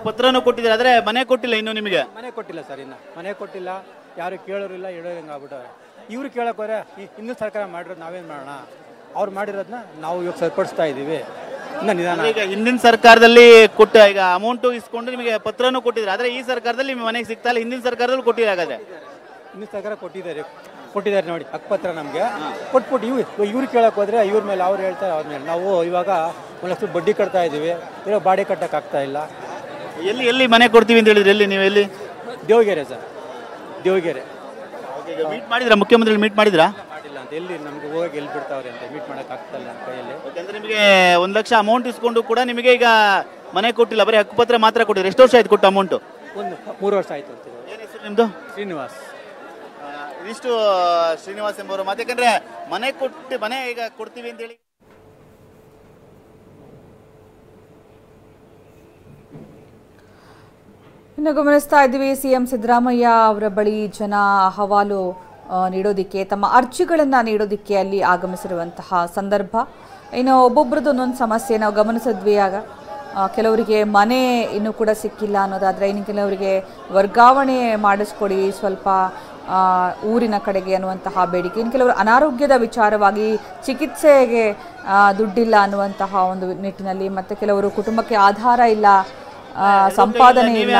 ಪತ್ರನೂ ಕೊಟ್ಟಿದ್ದಾರೆ, ಆದರೆ ಮನೆ ಕೊಟ್ಟಿಲ್ಲ ಇನ್ನು ನಿಮಗೆ. ಮನೆ ಕೊಟ್ಟಿಲ್ಲ ಸರ್, ಇನ್ನು ಮನೆ ಕೊಟ್ಟಿಲ್ಲ, ಯಾರು ಕೇಳೋರಿಲ್ಲ, ಹೇಳೋದಂಗೆ ಆಗ್ಬಿಟ್ಟವ್ರೆ. ಇವ್ರು ಕೇಳೋಕೋರೆ ಹಿಂದಿನ ಸರ್ಕಾರ ಮಾಡಿರೋದು ನಾವೇನು ಮಾಡೋಣ, ಅವ್ರು ಮಾಡಿರೋದನ್ನ ನಾವು ಇವಾಗ ಸರಿಪಡಿಸ್ತಾ ಇದ್ದೀವಿ. ಇನ್ನು ನಿಧಾನ. ಈಗ ಹಿಂದಿನ ಸರ್ಕಾರದಲ್ಲಿ ಕೊಟ್ಟ ಈಗ ಅಮೌಂಟು ಇಸ್ಕೊಂಡು ನಿಮಗೆ ಪತ್ರನೂ ಕೊಟ್ಟಿದ್ದಾರೆ, ಆದರೆ ಈ ಸರ್ಕಾರದಲ್ಲಿ ನಿಮಗೆ ಮನೆಗೆ ಸಿಗ್ತಾ ಇಲ್ಲ. ಹಿಂದಿನ ಸರ್ಕಾರದಲ್ಲಿ ಕೊಟ್ಟಿಲ್ಲ. ಹಾಗಾದ್ರೆ ಹಿಂದಿನ ಸರ್ಕಾರ ಕೊಟ್ಟಿದ್ದಾರೆ ನೋಡಿ ಹಕ್ಕುಪತ್ರ ನಮಗೆ ಕೊಟ್ಬಿಟ್ಟು ಇವ್ರು ಕೇಳಕ್ಕೆ ಹೋದ್ರೆ ಇವ್ರ ಮೇಲೆ ಅವ್ರು ಹೇಳ್ತಾರೆ, ಅವ್ರ ಮೇಲೆ ನಾವು ಇವಾಗ 1 ಲಕ್ಷ ಬಡ್ಡಿ ಕಟ್ತಾ ಇದ್ದೀವಿ, ಇವಾಗ ಬಾಡಿ ಕಟ್ಟೋಕ್ಕಾಗ್ತಾ ಇಲ್ಲ. ಎಲ್ಲಿ ಮನೆ ಕೊಡ್ತೀವಿ ಅಂತ ಹೇಳಿದ್ರೆ ಎಲ್ಲಿ ನೀವು ಎಲ್ಲಿ? ದೇವಗೆರೆ ಸರ್, ದೇವಗೆರೆ. ಮೀಟ್ ಮಾಡಿದ್ರಾ ಮುಖ್ಯಮಂತ್ರಿ? ಮೀಟ್ ಮಾಡಿದ್ರಾ? ಮಾಡಿಲ್ಲ ಅಂತ ಎಲ್ಲಿ ನಮ್ಗೆ ಹೋಗಿ ಎಲ್ಲಿ ಬಿಡ್ತಾವ್ರೆ ಅಂತ ಮೀಟ್ ಮಾಡೋಕ್ಕಾಗ್ತಲ್ಲ ನಮ್ಮ ಕೈಯಲ್ಲಿ. ಯಾಕಂದ್ರೆ ನಿಮಗೆ 1 ಲಕ್ಷ ಅಮೌಂಟ್ ಇಸ್ಕೊಂಡು ಕೂಡ ನಿಮಗೆ ಈಗ ಮನೆ ಕೊಟ್ಟಿಲ್ಲ, ಬರೀ ಹಕ್ಕುಪತ್ರ ಮಾತ್ರ ಕೊಟ್ಟಿದ್ರು. ಎಷ್ಟು ವರ್ಷ ಆಯ್ತು ಕೊಟ್ಟು ಅಮೌಂಟು? 3 ವರ್ಷ ಆಯ್ತು ಅಂತ. ಏನು ಹೆಸರು ನಿಮ್ಮದು? ಶ್ರೀನಿವಾಸ್. ಇದಿಷ್ಟು ಶ್ರೀನಿವಾಸ್ ಎಂಬವರು ಮಾತು. ಯಾಕಂದ್ರೆ ಮನೆ ಈಗ ಕೊಡ್ತೀವಿ ಅಂತೇಳಿ ಇನ್ನು ಗಮನಿಸ್ತಾ ಇದ್ದೀವಿ. ಸಿಎಂ ಸಿದ್ದರಾಮಯ್ಯ ಅವರ ಬಳಿ ಜನ ಅಹವಾಲು ನೀಡೋದಿಕ್ಕೆ, ತಮ್ಮ ಅರ್ಜಿಗಳನ್ನು ನೀಡೋದಿಕ್ಕೆ ಅಲ್ಲಿ ಆಗಮಿಸಿರುವಂತಹ ಸಂದರ್ಭ. ಇನ್ನು ಒಬ್ಬೊಬ್ಬರದ್ದು ಒಂದೊಂದು ಸಮಸ್ಯೆ ನಾವು ಗಮನಿಸಿದ್ವಿ. ಆಗ ಕೆಲವರಿಗೆ ಮನೆ ಇನ್ನೂ ಕೂಡ ಸಿಕ್ಕಿಲ್ಲ ಅನ್ನೋದಾದರೆ, ಇನ್ನು ಕೆಲವರಿಗೆ ವರ್ಗಾವಣೆ ಮಾಡಿಸ್ಕೊಡಿ ಸ್ವಲ್ಪ ಊರಿನ ಕಡೆಗೆ ಅನ್ನುವಂತಹ ಬೇಡಿಕೆ, ಇನ್ನು ಕೆಲವರು ಅನಾರೋಗ್ಯದ ವಿಚಾರವಾಗಿ ಚಿಕಿತ್ಸೆಗೆ ದುಡ್ಡಿಲ್ಲ ಅನ್ನುವಂತಹ ಒಂದು ನಿಟ್ಟಿನಲ್ಲಿ, ಮತ್ತು ಕೆಲವರು ಕುಟುಂಬಕ್ಕೆ ಆಧಾರ ಇಲ್ಲ, ಸಂಪಾದನೆ ಇಲ್ಲ,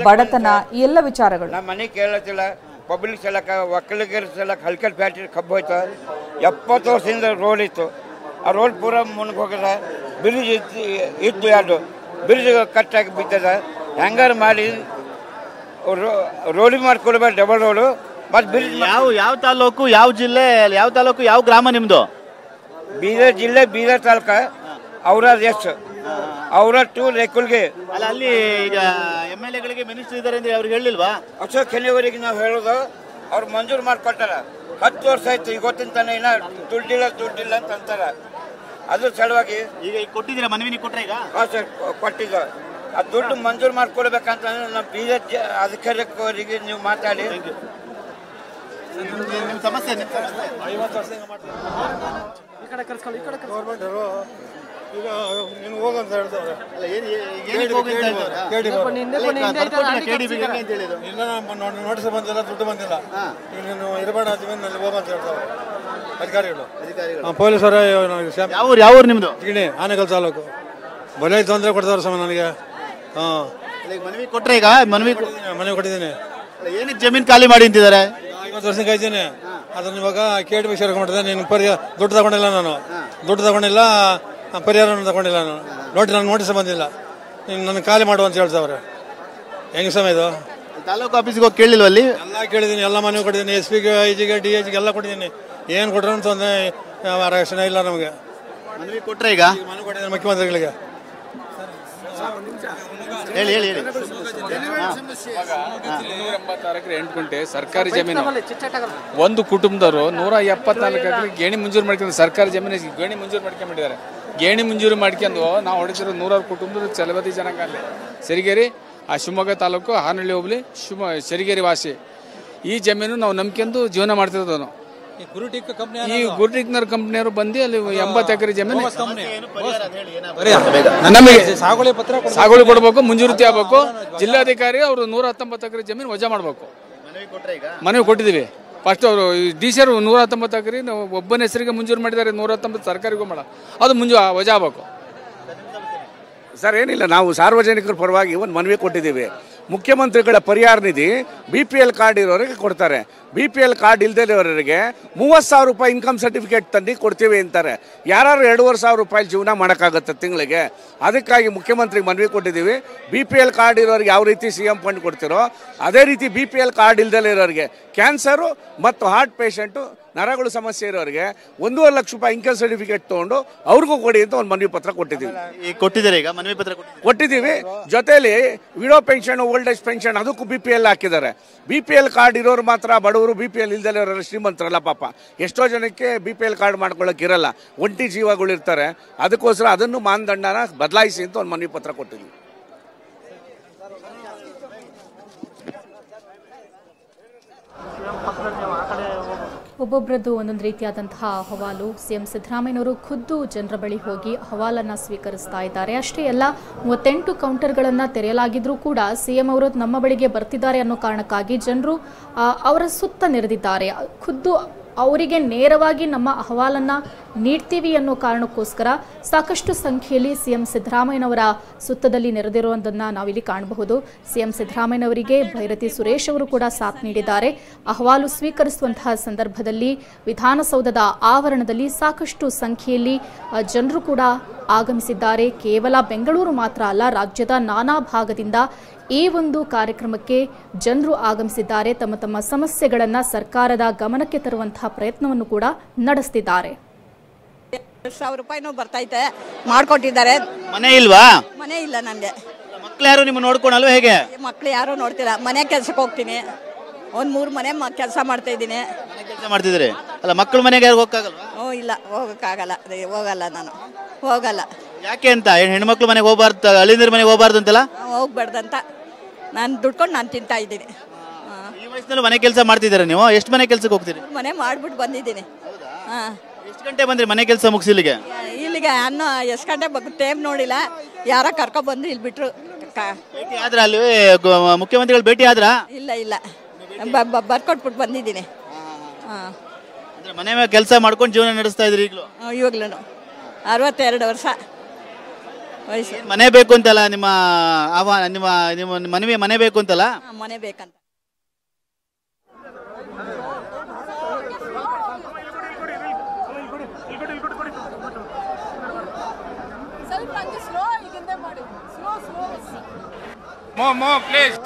ಬಡತನ, ಈ ಎಲ್ಲ ವಿಚಾರಗಳು. ನಮ್ಮ ಮನೆ ಕೇಳತ್ತಿಲ್ಲ, ಪಬ್ಲಿಕ್ ಸಲಕ ಒಕ್ಕಲಿಗರ ಸಲಕ ಹಲ್ಕಲ್ ಫ್ಯಾಕ್ಟ್ರಿ ಕಬ್ಬು ಹೋಯ್ತು. 70 ವರ್ಷದಿಂದ ರೋಡ್ ಇತ್ತು, ಆ ರೋಡ್ ಪೂರ ಮುನ್ಗೆ ಹೋಗದ. ಬ್ರಿಡ್ಜ್ ಇತ್ತು, 2 ಬ್ರಿಡ್ಜ್ ಕಟ್ಟಾಗಿ ಬಿದ್ದದ. ಹೆಂಗಾರು ಮಾಡಿ ರೋಡಿ ಮಾಡ್ಕೊಳ್ಬೇಕು, ಡಬಲ್ ರೋಡು. ಮತ್ತು ಬ್ರಿಡ್ಜ್ ಯಾವ ತಾಲೂಕು, ಯಾವ ಜಿಲ್ಲೆ, ಯಾವ ತಾಲೂಕು, ಯಾವ ಗ್ರಾಮ ನಿಮ್ಮದು? ಬೀದರ್ ಜಿಲ್ಲೆ, ಬೀದರ್ ತಾಲೂಕ, ಔರಾದ್ ಎಷ್ಟು ಔರಾದ್ ಟು ರೇಕುಲ್ಗೆ. ಅಲ್ಲ, ಅಲ್ಲಿ ಈಗ MLA ಗಳಿಗೆ ಮಿನಿಸ್ಟರ್ ಇದ್ದಾರೆ ಅಂದ್ರೆ ಅವ್ರಿಗೆ ಹೇಳಿಲ್ವಾ? ಅಶೋಕ್ ಕೆನೆವರೆಗೆ ನಾವು ಹೇಳೋದು, ಅವ್ರು ಮಂಜೂರು ಮಾಡಿಕೊಟ್ಟಾರ. 10 ವರ್ಷ ಆಯ್ತು, ಇವತ್ತಿನ ತನಕ ಇನ್ನ ದುಡ್ಡಿಲ್ಲ ಅಂತ ಅಂತಾರ. ಅದ್ರ ಸಲುವಾಗಿ ಈಗ ಕೊಟ್ಟಿದ್ದೀರಾ ಮನವಿ? ನೀವು ಕೊಟ್ರೆ ಈಗ? ಹಾಂ ಸರ್, ಕೊಟ್ಟಿದ್ದ. ಆ ದುಡ್ಡು ಮಂಜೂರು ಮಾಡ್ಕೊಡ್ಬೇಕಂತಂದ್ರೆ ನಮ್ಮ ಬೀದರ್ ಅಧಿಕಾರಿಗಳಿಗೆ ನೀವು ಮಾತಾಡಿ. ನಿಮ್ಮ ಸಮಸ್ಯೆ 50 ವರ್ಷ ಈಗ ನೀನು ಹೋಗಂತ ಹೇಳ್ತಾವ್ರೆ. ಇಲ್ಲ, ನೋಟಿಸ್ ಬಂದಿಲ್ಲ, ದುಡ್ಡು ಬಂದಿಲ್ಲ, ಈಗ ನೀನು ಇರಬೇಡ ನಲ್ಲಿ ಹೋಗಂತ ಹೇಳ್ತಾವ್ರೆ ಅಧಿಕಾರಿಗಳು. ಪೊಲೀಸರ ಯಾವ ಊರು ನಿಮ್ದು? ಗಿಣಿ, ಆನೆಕಲ್ ತಾಲೂಕು. ಬಲೆ ತೊಂದರೆ ಕೊಡ್ತಾವ್ರೆ ಸಮ ನನಗೆ. ಮನವಿ ಕೊಟ್ರೆ ಈಗ? ಮನವಿ ಕೊಟ್ಟಿದ್ದೀನಿ. ಏನಕ್ಕೆ ಜಮೀನು ಖಾಲಿ ಮಾಡಿ ಅಂತಿದ್ದಾರೆ? 50 ವರ್ಷ ಕಾಯ್ತೀನಿ. ಅದನ್ನ ಇವಾಗ KTB ಸೇರ್ಕೊಂಡಿದ್ದೆ. ನೀನು ದುಡ್ಡು ತಗೊಂಡಿಲ್ಲ, ನಾನು ದುಡ್ಡು ತಗೊಂಡಿಲ್ಲ, ಪರಿಹಾರವನ್ನು ತಗೊಂಡಿಲ್ಲ, ನಾನು ನೋಟಿಸ್ ಬಂದಿಲ್ಲ, ನೀನು ನನ್ನ ಖಾಲಿ ಮಾಡುವ ಅಂತ ಹೇಳ್ತಾವ್ರೆ. ಹೆಂಗೆ ಸಮಯ ಇದು? ತಾಲೂಕು ಆಫೀಸ್ಗೆ ಹೋಗಿ ಕೇಳಿಲ್ವ? ಅಲ್ಲಿ ಎಲ್ಲ ಕೇಳಿದ್ದೀನಿ, ಎಲ್ಲ ಮನವಿ ಕೊಟ್ಟಿದ್ದೀನಿ, SP ಗೆ, IG ಗೆ, DH ಗೆ ಎಲ್ಲ ಕೊಟ್ಟಿದ್ದೀನಿ. ಏನು ಕೊಟ್ಟರು ಅಂತ ರಕ್ಷಣೆ ಇಲ್ಲ ನಮಗೆ. ಮನವಿ ಕೊಟ್ರೆ ಈಗ? ಮನವಿ ಕೊಟ್ಟಿದ್ದೀನಿ ಮುಖ್ಯಮಂತ್ರಿಗಳಿಗೆ. ಹೇಳಿ 8 ಗುಂಟೆ ಸರ್ಕಾರಿ ಜಮೀನು. ಒಂದು ಕುಟುಂಬದವರು 174 ಎಕರೆ ಗೇಣಿ ಮಂಜೂರು ಮಾಡ್ಕೊಂಡು ಸರ್ಕಾರಿ ಜಮೀನು ಗೇಣಿ ಮಂಜೂರು ಮಾಡ್ಕೊಂಡಿದ್ದಾರೆ. ಗೇಣಿ ಮಂಜೂರು ಮಾಡ್ಕೊಂಡು ನಾವು ಹೊಡೆದಿರೋ 100 ಕುಟುಂಬದ ಚಲವತಿ ಜನಾಂಗ ಅಲ್ಲಿ ಸಿರಿಗೇರಿ, ಆ ಶಿವಮೊಗ್ಗ ತಾಲೂಕು ಹಾನಹಳ್ಳಿ ಹೋಬಳಿ ಸಿರಿಗೇರಿ ವಾಸಿ. ಈ ಜಮೀನು ನಾವು ನಂಬ್ಕೊಂಡು ಜೀವನ ಮಾಡ್ತಿರೋದು. ಈ ಗುರುಟಿಕ್ನರ್ ಕಂಪ್ನಿಯವರು ಬಂದು ಅಲ್ಲಿ 80 ಎಕರೆ ಜಮೀನು ನಮಗೆ ಸಾಗುವಳಿ ಕೊಡಬೇಕು, ಮುಂಜೂರಿತಿ ಆಗಬೇಕು. ಜಿಲ್ಲಾಧಿಕಾರಿ ಅವರು 119 ಎಕರೆ ಜಮೀನು ವಜಾ ಮಾಡಬೇಕು. ಮನವಿ ಕೊಟ್ಟಿದ್ದೀವಿ. ಫಸ್ಟ್ ಅವರು DC 119 ಎಕರೆ ಒಬ್ಬನ ಹೆಸರಿಗೆ ಮಂಜೂರು ಮಾಡಿದ್ದಾರೆ, 119 ಸರ್ಕಾರಿಗೂ ಮಾಡ, ಅದು ವಜಾ ಆಗಬೇಕು. ಸರ್ ಏನಿಲ್ಲ, ನಾವು ಸಾರ್ವಜನಿಕರ ಪರವಾಗಿ ಒಂದು ಮನವಿ ಕೊಟ್ಟಿದ್ದೀವಿ. ಮುಖ್ಯಮಂತ್ರಿಗಳ ಪರಿಹಾರ ನಿಧಿ BPL ಕಾರ್ಡ್ ಇರೋರಿಗೆ ಕೊಡ್ತಾರೆ. BPL ಕಾರ್ಡ್ ಇಲ್ಲದೆ ಇರೋರಿಗೆ 30,000 ರೂಪಾಯಿ ಇನ್ಕಮ್ ಸರ್ಟಿಫಿಕೇಟ್ ತಂದು ಕೊಡ್ತೀವಿ ಅಂತಾರೆ. ಯಾರು 2,500 ರೂಪಾಯಿ ಜೀವನ ಮಾಡೋಕ್ಕಾಗುತ್ತೆ ತಿಂಗಳಿಗೆ. ಅದಕ್ಕಾಗಿ ಮುಖ್ಯಮಂತ್ರಿಗೆ ಮನವಿ ಕೊಟ್ಟಿದ್ದೀವಿ. BPL ಕಾರ್ಡ್ ಇರೋರಿಗೆ ಯಾವ ರೀತಿ CM ಫಂಡ್ ಕೊಡ್ತಿರೋ ಅದೇ ರೀತಿ BPL ಕಾರ್ಡ್ ಇಲ್ಲದೆ ಇರೋರಿಗೆ, ಕ್ಯಾನ್ಸರು ಮತ್ತು ಹಾರ್ಟ್ ಪೇಷಂಟು, ನರಗಳು ಸಮಸ್ಯೆ ಇರೋರಿಗೆ 1.5 ಲಕ್ಷ ರೂಪಾಯಿ ಇನ್ಕಮ್ ಸರ್ಟಿಫಿಕೇಟ್ ತೊಗೊಂಡು ಅವ್ರಿಗೂ ಕೊಡಿ ಅಂತ ಒಂದು ಮನವಿ ಪತ್ರ ಕೊಟ್ಟಿದ್ದೀವಿ. ಕೊಟ್ಟಿದ್ದಾರೆ ಈಗ ಮನವಿ ಪತ್ರ ಕೊಟ್ಟಿದ್ದೀವಿ. ಜೊತೆಯಲ್ಲಿ widow pension, old age pension ಅದಕ್ಕೂ BPL ಹಾಕಿದ್ದಾರೆ. BPL ಕಾರ್ಡ್ ಇರೋರು ಮಾತ್ರ ಬಡವರು, BPL ಇಲ್ದಲೆ ಇರೋರು ಶ್ರೀಮಂತರಲ್ಲ. ಪಾಪ ಎಷ್ಟೋ ಜನಕ್ಕೆ BPL ಕಾರ್ಡ್ ಮಾಡ್ಕೊಳ್ಳೋಕೆ ಇರಲ್ಲ, ಒಂಟಿ ಜೀವಗಳು ಇರ್ತಾರೆ. ಅದಕ್ಕೋಸ್ಕರ ಅದನ್ನು ಮಾನದಂಡನ ಬದಲಾಯಿಸಿ ಅಂತ ಒಂದು ಮನವಿ ಪತ್ರ ಕೊಟ್ಟಿದ್ದೀವಿ. ಒಬ್ಬೊಬ್ಬರದ್ದು ಒಂದೊಂದು ರೀತಿಯಾದಂತಹ ಅಹವಾಲು. ಸಿಎಂ ಸಿದ್ದರಾಮಯ್ಯನವರು ಖುದ್ದು ಜನರ ಬಳಿ ಹೋಗಿ ಅಹವಾಲನ್ನು ಸ್ವೀಕರಿಸ್ತಾ ಇದ್ದಾರೆ. ಅಷ್ಟೇ ಅಲ್ಲ, 38 ಕೌಂಟರ್ಗಳನ್ನು ತೆರೆಯಲಾಗಿದ್ರೂ ಕೂಡ ಸಿಎಂ ಅವರು ನಮ್ಮ ಬಳಿಗೆ ಬರ್ತಿದ್ದಾರೆ ಅನ್ನೋ ಕಾರಣಕ್ಕಾಗಿ ಜನರು ಅವರ ಸುತ್ತ ನೆರೆದಿದ್ದಾರೆ. ಖುದ್ದು ಅವರಿಗೆ ನೇರವಾಗಿ ನಮ್ಮ ಅಹವಾಲನ್ನು ನೀಡ್ತೀವಿ ಅನ್ನೋ ಕಾರಣಕ್ಕೋಸ್ಕರ ಸಾಕಷ್ಟು ಸಂಖ್ಯೆಯಲ್ಲಿ ಸಿಎಂ ಸಿದ್ದರಾಮಯ್ಯನವರ ಸುತ್ತದಲ್ಲಿ ನೆರೆದಿರುವುದನ್ನು ನಾವಿಲ್ಲಿ ಕಾಣಬಹುದು. ಸಿಎಂ ಸಿದ್ದರಾಮಯ್ಯನವರಿಗೆ ಭೈರತಿ ಸುರೇಶ್ ಅವರು ಕೂಡ ಸಾಥ್ ನೀಡಿದ್ದಾರೆ. ಅಹವಾಲು ಸ್ವೀಕರಿಸುವಂತಹ ಸಂದರ್ಭದಲ್ಲಿ ವಿಧಾನಸೌಧದ ಆವರಣದಲ್ಲಿ ಸಾಕಷ್ಟು ಸಂಖ್ಯೆಯಲ್ಲಿ ಜನರು ಕೂಡ ಆಗಮಿಸಿದ್ದಾರೆ. ಕೇವಲ ಬೆಂಗಳೂರು ಮಾತ್ರ ಅಲ್ಲ, ರಾಜ್ಯದ ನಾನಾ ಭಾಗದಿಂದ ಈ ಒಂದು ಕಾರ್ಯಕ್ರಮಕ್ಕೆ ಜನರು ಆಗಮಿಸಿದ್ದಾರೆ. ತಮ್ಮ ತಮ್ಮ ಸಮಸ್ಯೆಗಳನ್ನು ಸರ್ಕಾರದ ಗಮನಕ್ಕೆ ತರುವಂತಹ ಪ್ರಯತ್ನವನ್ನು ಕೂಡ ನಡೆಸುತ್ತಿದ್ದಾರೆ. 1,000 ರೂಪಾಯಿನೂ ಬರ್ತೈತೆ, ಮಾಡ್ಕೊಟ್ಟಿದ್ದಾರೆ. ಮನೆ ಇಲ್ವಾ? ಮನೆ ಇಲ್ಲ ನನಗೆ. ಮಕ್ಳು ಯಾರು ನಿಮ್ಮ ನೋಡ್ಕೊಳಲ್ವ? ಹೇಗೆ? ಮಕ್ಳು ಯಾರು ನೋಡ್ತೀರಾ? ಮನೆ ಕೆಲ್ಸಕ್ಕೆ ಹೋಗ್ತೀನಿ. ಒಂದು 3 ಮನೆ ಕೆಲಸ ಮಾಡ್ತಾ ಇದ್ದೀನಿ. ಕೆಲಸ ಮಾಡ್ತಿದ್ರಿ ಅಲ್ಲ, ಮಕ್ಕಳು ಮನೆಗೆ ಯಾರು ಹೋಗಕ್ಕಾಗಲ್ವಾ? ಇಲ್ಲ, ಹೋಗಕ್ಕಾಗಲ್ಲ. ಹೋಗಲ್ಲ, ನಾನು ಹೋಗಲ್ಲ. ಯಾಕೆ ಅಂತ? ಹೆಣ್ಮಕ್ಳು ಮನೆಗೆ ಹೋಗ್ಬಾರ್ದು, ಅಳಿಂದ್ರ ಮನೆಗೆ ಹೋಗ್ಬಾರ್ದು ಅಂತಲ್ಲ? ಹೋಗ್ಬಾರ್ದಂತ ನಾನು ದುಡ್ಕೊಂಡು ನಾನು ತಿಂತಾ ಇದ್ದೀನಿ. ಈ ವಯಸ್ಸಿನಲ್ಲಿ ಮನೆ ಕೆಲಸ ಮಾಡ್ತಿದ್ದೀರಾ ನೀವು? ಎಷ್ಟು ಮನೆ ಕೆಲಸಕ್ಕೆ ಹೋಗ್ತೀರಿ? ಮನೆ ಮಾಡ್ಬಿಟ್ಟು ಬಂದಿದ್ದೀನಿ. ಎಷ್ಟು ಗಂಟೆ ಬಂದ್ರಿ ಮನೆ ಕೆಲಸ ಮುಗಿಸಿ ಇಲ್ಲಿಗೆ? ಇಲ್ಲಿಗೆ ಎಷ್ಟು ಗಂಟೆ ಟೈಮ್ ನೋಡಿಲ್ಲ, ಯಾರ ಕರ್ಕೊಬಂದು ಇಲ್ಲಿ ಬಿಟ್ರು. ಭೇಟಿ ಆದ್ರ? ಅಲ್ಲಿ ಮುಖ್ಯಮಂತ್ರಿಗಳು ಭೇಟಿ ಆದ್ರ? ಇಲ್ಲ, ಬರ್ಕೊಟ್ಬಿಟ್ಟು ಬಂದಿದ್ದೀನಿ. ಮನೆ ಕೆಲಸ ಮಾಡ್ಕೊಂಡು ಜೀವನ ನಡೆಸ್ತಾ ಇದ್ರಿ ಈಗಲೂ? ಇವಾಗ್ಲೂ 62 ವರ್ಷ ವಯಸ್ಸು. ಮನೆ ಬೇಕು ಅಂತಲ್ಲ ನಿಮ್ಮ ಆಹ್ವಾನ, ನಿಮ್ಮ ಮನವಿ ಮನೆ ಬೇಕು ಅಂತಲ್ಲ? ಮನೆ ಬೇಕಂತ. More, please.